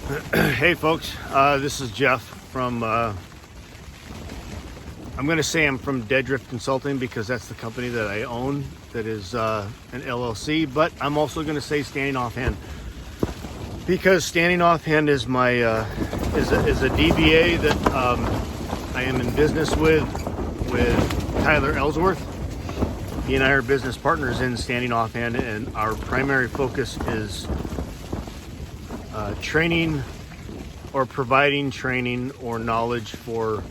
Hey folks, this is Jeff from, I'm going to say I'm from Dead Drift Consulting because that's the company that I own, that is an LLC, but I'm also going to say Standing Offhand because Standing Offhand is my, is a DBA that I am in business with Tyler Ellsworth. He and I are business partners in Standing Offhand, and our primary focus is training or providing training or knowledge for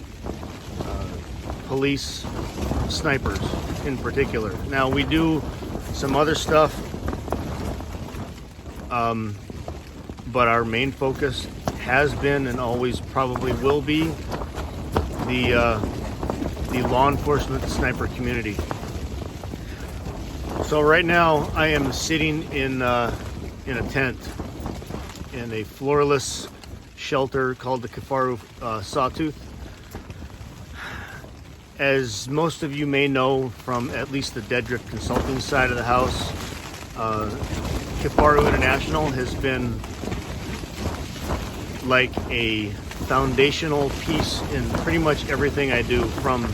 police snipers in particular. Now we do some other stuff, but our main focus has been and always probably will be the law enforcement sniper community. So right now I am sitting in a tent in a floorless shelter called the Kifaru Sawtooth. As most of you may know from at least the Dead Drift Consulting side of the house, Kifaru International has been like a foundational piece in pretty much everything I do, from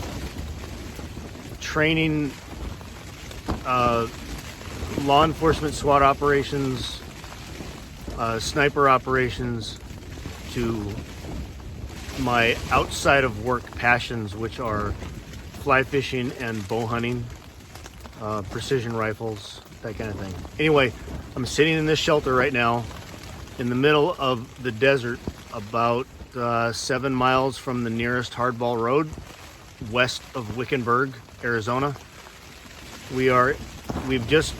training law enforcement SWAT operations, sniper operations, to my outside of work passions, which are fly fishing and bow hunting, precision rifles, that kind of thing. Anyway, I'm sitting in this shelter right now in the middle of the desert, about 7 miles from the nearest hardball road, west of Wickenburg, Arizona. We've just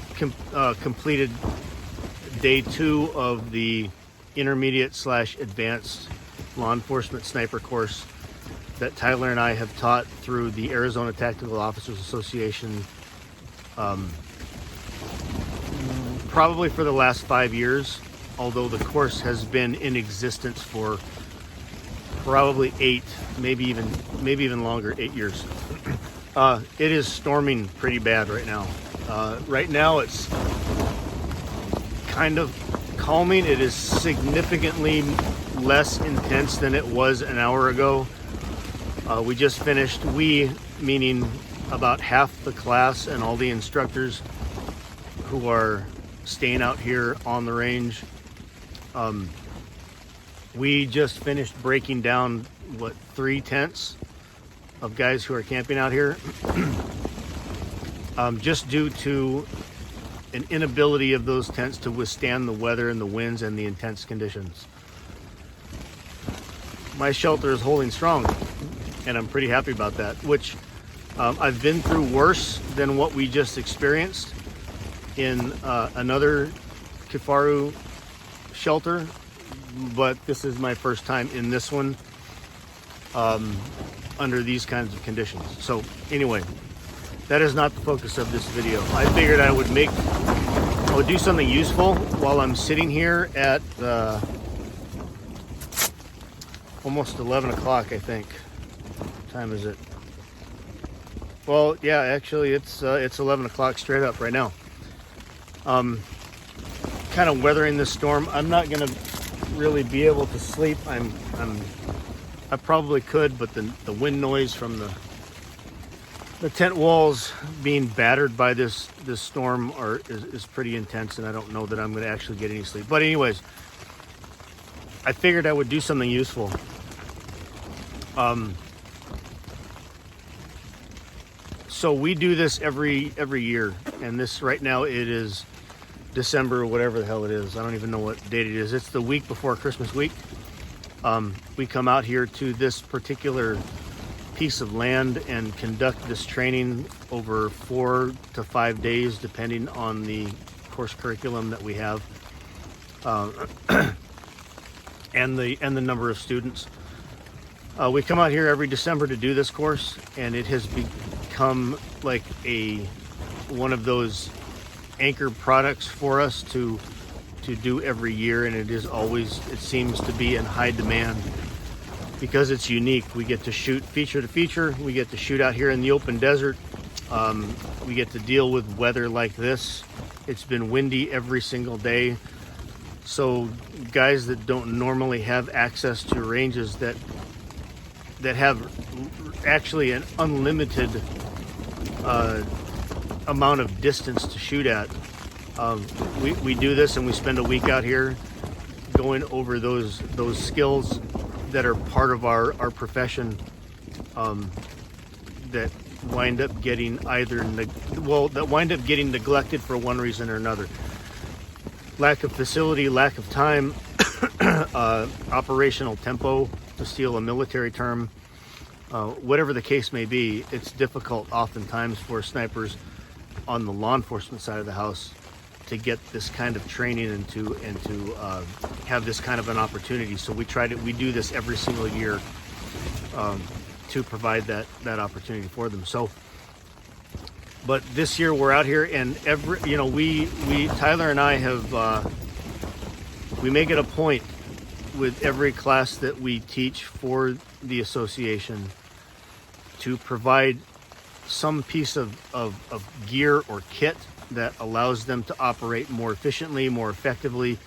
completed day 2 of the intermediate / advanced law enforcement sniper course that Tyler and I have taught through the Arizona Tactical Officers Association, probably for the last 5 years, although the course has been in existence for probably 8, maybe even longer, 8 years. It is storming pretty bad right now. Right now it's kind of calming. It is significantly less intense than it was an hour ago. We just finished, we meaning about half the class and all the instructors who are staying out here on the range. We just finished breaking down 3 tents of guys who are camping out here, just due to an inability of those tents to withstand the weather and the winds and the intense conditions. My shelter is holding strong, and I'm pretty happy about that, which I've been through worse than what we just experienced in another Kifaru shelter, but this is my first time in this one under these kinds of conditions. So anyway, that is not the focus of this video. I figured I would do something useful while I'm sitting here at almost 11 o'clock, I think. What time is it? Well, yeah, actually it's 11 o'clock straight up right now. Kind of weathering this storm. I'm not gonna really be able to sleep. I probably could, but the wind noise from the tent walls being battered by this storm is pretty intense, and I don't know that I'm going to actually get any sleep. But anyways, I figured I would do something useful. So we do this every year, and this right now it is December, whatever the hell it is. I don't even know what date it is. It's the week before Christmas week. We come out here to this particular piece of land and conduct this training over 4 to 5 days, depending on the course curriculum that we have, and the number of students. We come out here every December to do this course, and it has become like one of those anchor products for us to do every year, and it seems to be in high demand because it's unique. We get to shoot feature to feature. We get to shoot out here in the open desert. We get to deal with weather like this. It's been windy every single day. So guys that don't normally have access to ranges that have actually an unlimited amount of distance to shoot at, we do this, and we spend a week out here going over those skills that are part of our profession, that wind up getting neglected for one reason or another. Lack of facility, lack of time, operational tempo, to steal a military term. Whatever the case may be, it's difficult oftentimes for snipers on the law enforcement side of the house to get this kind of training and to have this kind of an opportunity. So we do this every single year to provide that opportunity for them. So, but this year we're out here, and Tyler and I have we make it a point with every class that we teach for the association to provide some piece of gear or kit that allows them to operate more efficiently, more effectively,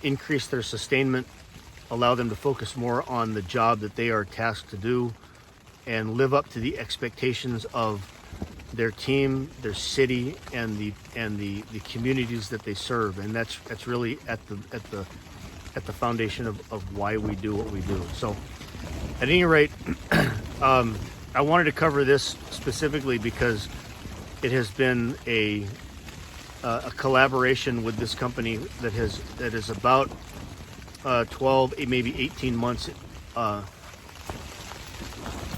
increase their sustainment, allow them to focus more on the job that they are tasked to do, and live up to the expectations of their team, their city, and the communities that they serve. And that's really at the foundation of why we do what we do. So at any rate, I wanted to cover this specifically because it has been a collaboration with this company that is about 12, maybe 18 months,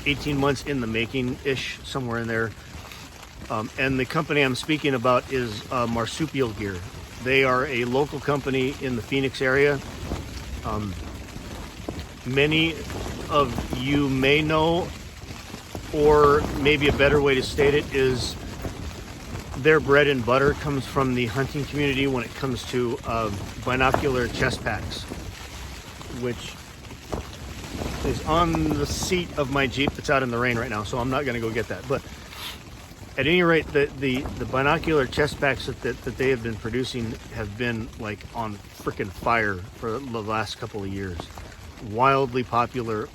18 months in the making ish, somewhere in there. And the company I'm speaking about is Marsupial Gear. They are a local company in the Phoenix area. Many of you may know, or maybe a better way to state it is their bread and butter comes from the hunting community when it comes to binocular chest packs, which is on the seat of my Jeep that's out in the rain right now, so I'm not going to go get that. But at any rate, the binocular chest packs that they have been producing have been like on freaking fire for the last couple of years. Wildly popular,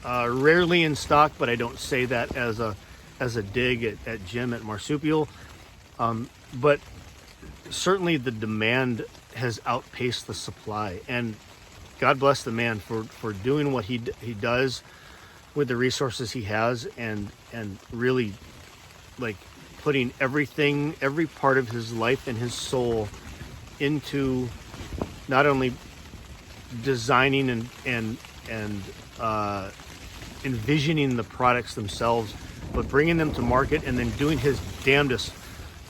rarely in stock, but I don't say that as a dig at Jim at Marsupial. But certainly the demand has outpaced the supply, and God bless the man for doing what he does with the resources he has, and really like putting every part of his life and his soul into not only designing and envisioning the products themselves, but bringing them to market and then doing his damnedest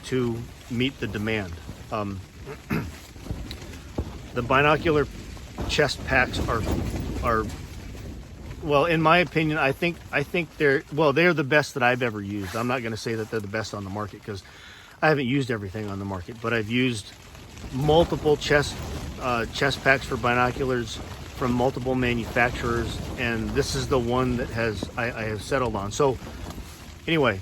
to meet the demand. The binocular chest packs are well, in my opinion, I think they're the best that I've ever used. I'm not going to say that they're the best on the market because I haven't used everything on the market, but I've used multiple chest packs for binoculars from multiple manufacturers, and this is the one that I have settled on. So anyway,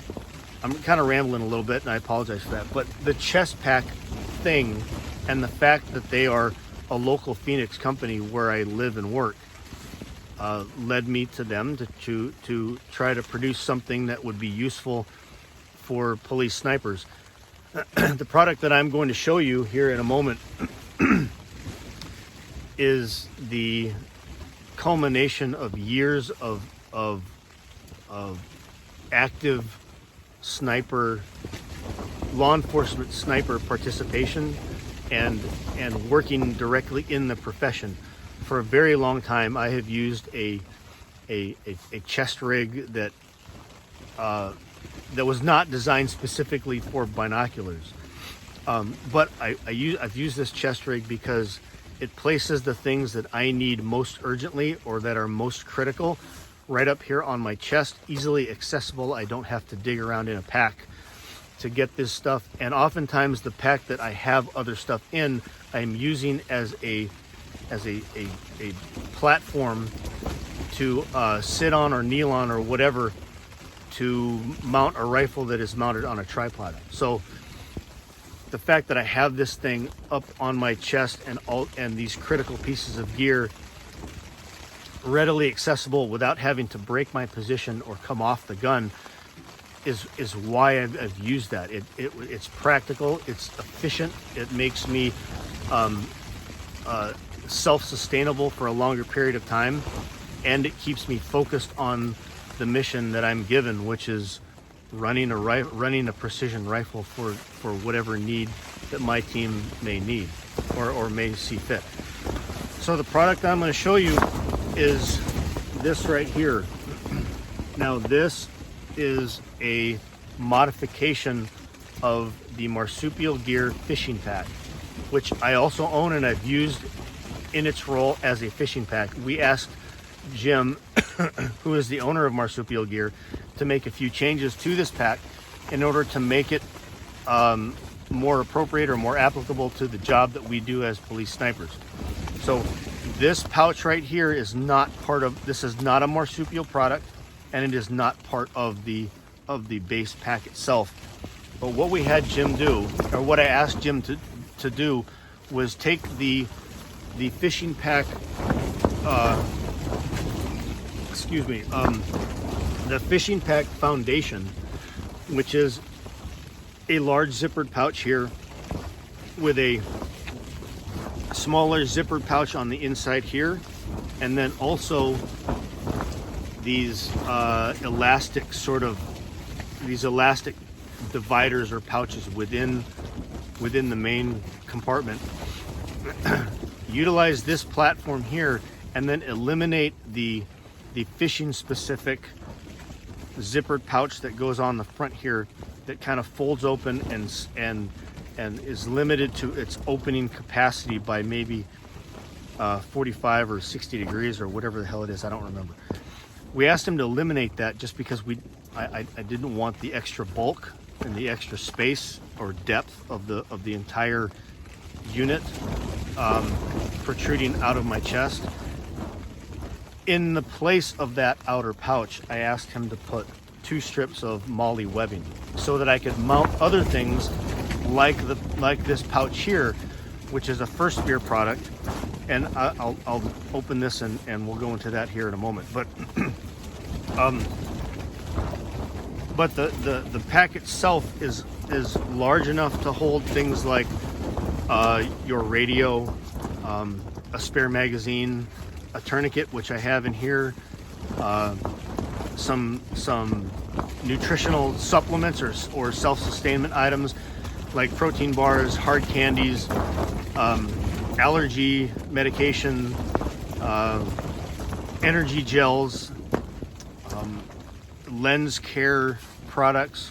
I'm kind of rambling a little bit, and I apologize for that. But the chest pack thing, and the fact that they are a local Phoenix company where I live and work, led me to them to try to produce something that would be useful for police snipers. The product that I'm going to show you here in a moment is the culmination of years of active sniper, law enforcement sniper participation and working directly in the profession. For a very long time, I have used a chest rig that was not designed specifically for binoculars, but I've used this chest rig because it places the things that I need most urgently or that are most critical right up here on my chest, easily accessible. I don't have to dig around in a pack to get this stuff, and oftentimes the pack that I have other stuff in, I'm using as a platform to sit on or kneel on or whatever to mount a rifle that is mounted on a tripod. So the fact that I have this thing up on my chest and these critical pieces of gear readily accessible without having to break my position or come off the gun is why I've used that. It's practical, it's efficient, it makes me self-sustainable for a longer period of time, and it keeps me focused on the mission that I'm given, which is running a precision rifle for whatever need that my team may need or may see fit. So the product I'm going to show you is this right here. Now this is a modification of the Marsupial Gear fishing pack, which I also own and I've used in its role as a fishing pack. We asked Jim, who is the owner of Marsupial Gear, to make a few changes to this pack in order to make it more appropriate or more applicable to the job that we do as police snipers. So this pouch right here is not part of, this is not a Marsupial product, and it is not part of the base pack itself. But what we had Jim do, or what I asked Jim to do, was take the fishing pack, the fishing pack foundation, which is a large zippered pouch here with a smaller zippered pouch on the inside here, and then also these elastic dividers or pouches within the main compartment. Utilize this platform here and then eliminate the fishing specific zippered pouch that goes on the front here that kind of folds open and is limited to its opening capacity by maybe 45 or 60 degrees or whatever the hell it is. I don't remember. We asked him to eliminate that just because I didn't want the extra bulk and the extra space or depth of the entire unit protruding out of my chest. In the place of that outer pouch, I asked him to put 2 strips of MOLLE webbing so that I could mount other things like this pouch here, which is a First Spear product, and I'll open this and we'll go into that here in a moment. But the pack itself is large enough to hold things like your radio, a spare magazine, a tourniquet, which I have in here, some nutritional supplements or self-sustainment items like protein bars, hard candies, allergy medication, energy gels, lens care products,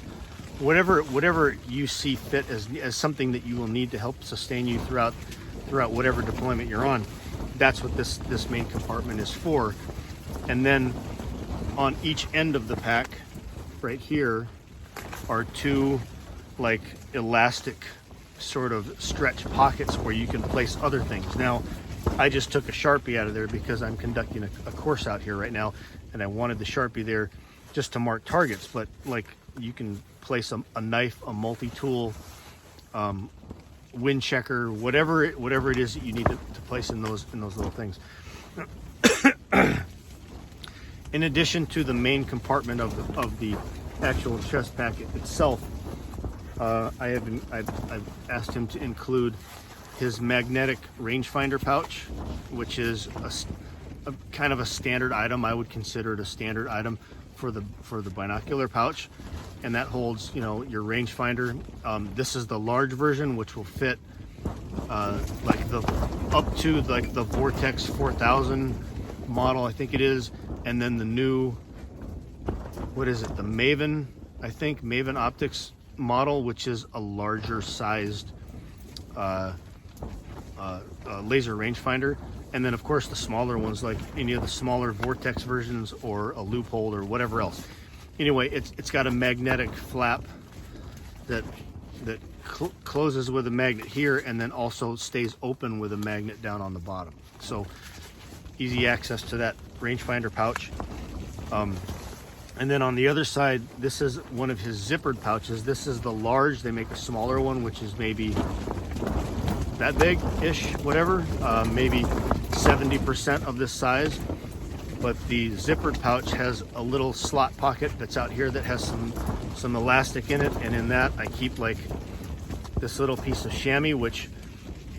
whatever you see fit as something that you will need to help sustain you throughout whatever deployment you're on. That's what this main compartment is for. And then on each end of the pack right here are 2 like elastic sort of stretch pockets where you can place other things. Now I just took a Sharpie out of there because I'm conducting a course out here right now, and I wanted the Sharpie there just to mark targets, but like you can place a knife, a multi-tool, wind checker, whatever it is that you need to place in those little things. In addition to the main compartment of the actual chest packet itself, I've asked him to include his magnetic rangefinder pouch, which is a kind of a standard item. I would consider it a standard item for the binocular pouch, and that holds, you know, your rangefinder. This is the large version, which will fit like up to like the Vortex 4000 model, I think it is, and then the new, what is it, the Maven, I think Maven Optics model, which is a larger sized laser rangefinder. And then of course the smaller ones, like any of the smaller Vortex versions or a Loophole or whatever else. Anyway, it's got a magnetic flap that closes with a magnet here and then also stays open with a magnet down on the bottom. So easy access to that rangefinder pouch. And then on the other side, this is one of his zippered pouches. This is the large. They make a smaller one, which is maybe that big-ish, whatever, maybe 70% of this size. But the zippered pouch has a little slot pocket that's out here that has some elastic in it, and in that I keep like this little piece of chamois, which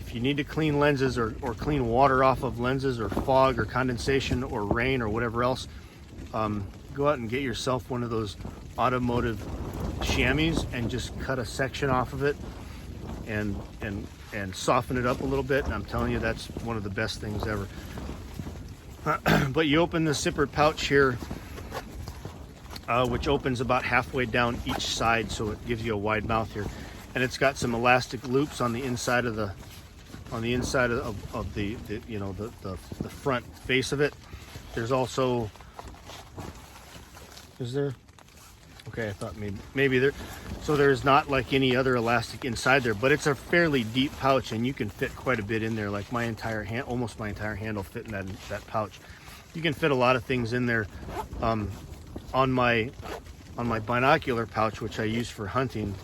if you need to clean lenses or clean water off of lenses or fog or condensation or rain or whatever else, go out and get yourself one of those automotive chamois and just cut a section off of it and soften it up a little bit. And I'm telling you, that's one of the best things ever. But you open the zippered pouch here, which opens about halfway down each side, so it gives you a wide mouth here, and it's got some elastic loops on the inside of the the front face of it. There's also, is there? Okay, I thought maybe there. So there's not like any other elastic inside there, but it's a fairly deep pouch, and you can fit quite a bit in there. Like my entire hand, almost my entire hand will fit in that pouch. You can fit a lot of things in there. On my binocular pouch, which I use for hunting,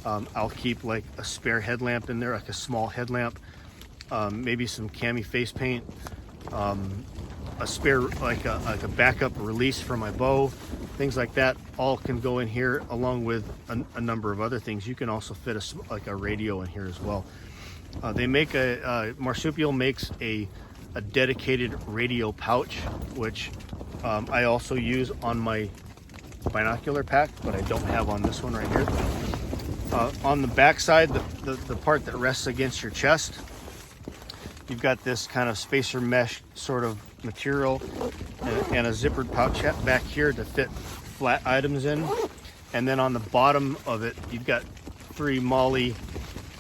I'll keep like a spare headlamp in there, like a small headlamp, maybe some cami face paint, a spare like a backup release for my bow. Things like that all can go in here, along with a number of other things. You can also fit like a radio in here as well. They make Marsupial makes a dedicated radio pouch, which I also use on my binocular pack, but I don't have on this one right here. On the back side, the part that rests against your chest, you've got this kind of spacer mesh sort of material and a zippered pouch back here to fit flat items in. And then on the bottom of it, you've got 3 MOLLE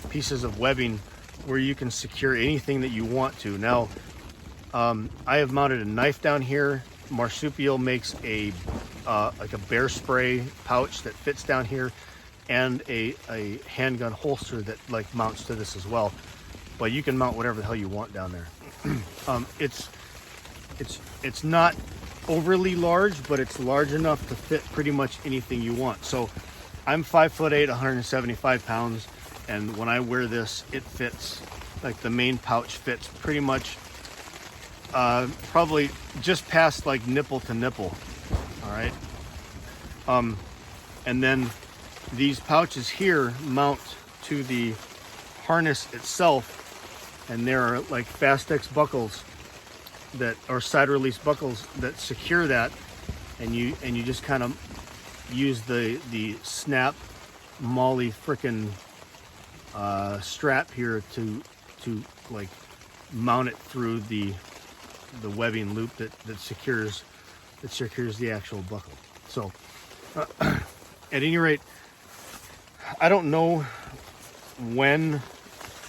pieces of webbing where you can secure anything that you want to. Now, I have mounted a knife down here. Marsupial makes like a bear spray pouch that fits down here, and a handgun holster that like mounts to this as well. But you can mount whatever the hell you want down there. It's not overly large, but it's large enough to fit pretty much anything you want. So I'm 5'8", 175 pounds, and when I wear this, it fits, like the main pouch fits pretty much probably just past like nipple to nipple. All right. And then these pouches here mount to the harness itself, and there are like Fastex buckles that are side release buckles that secure that, and you just kind of use the snap MOLLE frickin' strap here to like mount it through the webbing loop that secures the actual buckle. So at any rate, I don't know when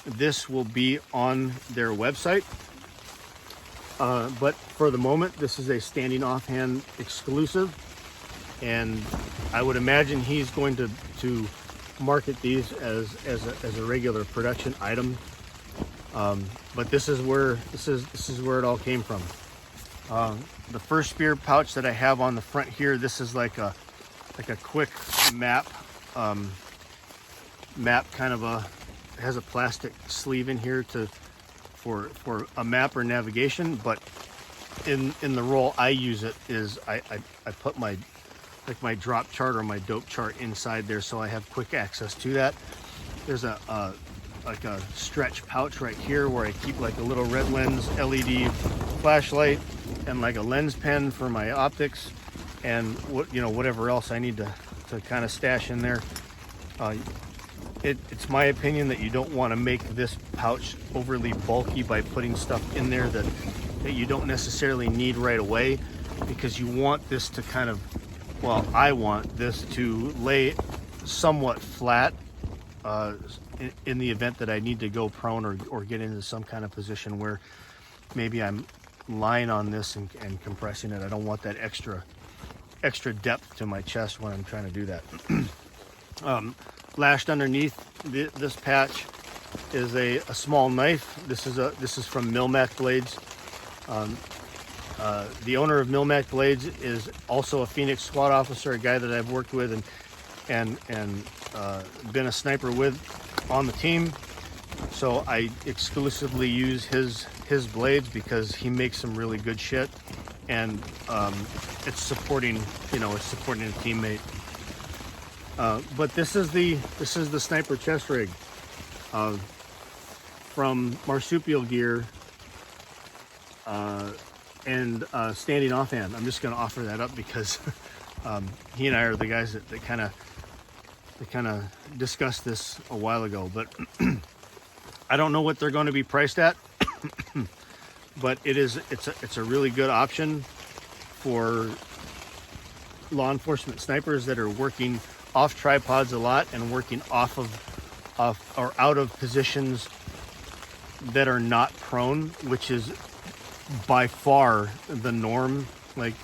this will be on their website, but for the moment, this is a standing offhand exclusive, and I would imagine he's going to market these as a regular production item. But this is where it all came from. The first spear pouch that I have on the front here, this is like a quick map kind of it has a plastic sleeve in here for a map or navigation, but in the role I use it is I put my drop chart or my dope chart inside there, so I have quick access to that. There's like a stretch pouch right here where I keep like a little red lens LED flashlight and like a lens pen for my optics, and whatever else I need to kind of stash in there. It's my opinion that you don't want to make this pouch overly bulky by putting stuff in there that you don't necessarily need right away, because you want this to kind of, well, I want this to lay somewhat flat in the event that I need to go prone or get into some kind of position where maybe I'm lying on this and compressing it. I don't want that extra depth to my chest when I'm trying to do that. Lashed underneath this patch is a small knife. This is from Milmac blades. The owner of Milmac Blades is also a Phoenix SWAT officer, a guy that I've worked with and been a sniper with on the team. So I exclusively use his blades because he makes some really good shit, and it's supporting, it's supporting a teammate. But this is the sniper chest rig from Marsupial Gear, and standing offhand. I'm just going to offer that up because he and I are the guys that kind of discussed this a while ago. But I don't know what they're going to be priced at, but it's a really good option for law enforcement snipers that are working off tripods a lot and working off or out of positions that are not prone, which is by far the norm. Like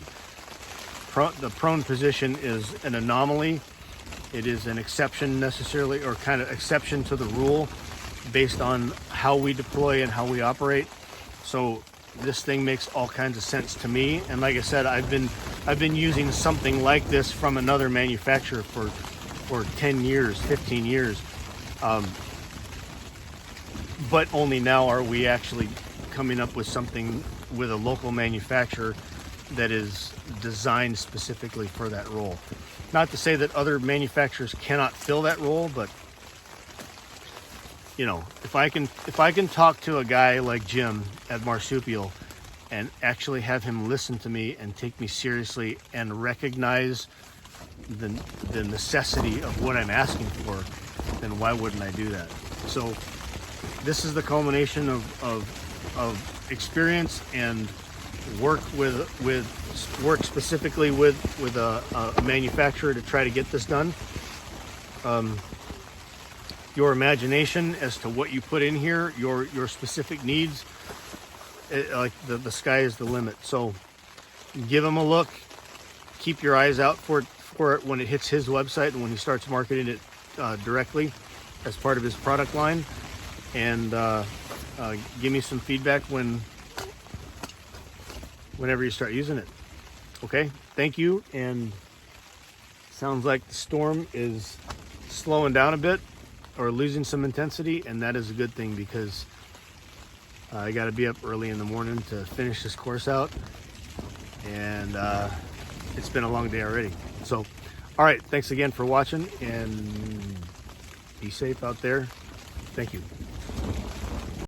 the prone position is an anomaly. It is an exception necessarily, or kind of exception to the rule based on how we deploy and how we operate. So this thing makes all kinds of sense to me. And like I said, I've been using something like this from another manufacturer for 10 years, 15 years. But only now are we actually coming up with something with a local manufacturer that is designed specifically for that role. Not to say that other manufacturers cannot fill that role, but if I can talk to a guy like Jim at Marsupial and actually have him listen to me and take me seriously and recognize the necessity of what I'm asking for, then why wouldn't I do that? So this is the culmination of experience and work work specifically with a manufacturer to try to get this done. Your imagination as to what you put in here, your specific needs, like the sky is the limit. So give him a look. Keep your eyes out for it when it hits his website and when he starts marketing it directly as part of his product line. And give me some feedback whenever you start using it. Okay, thank you. And sounds like the storm is slowing down a bit or losing some intensity, and that is a good thing because I got to be up early in the morning to finish this course out, and it's been a long day already. So all right, thanks again for watching, and be safe out there. Thank you.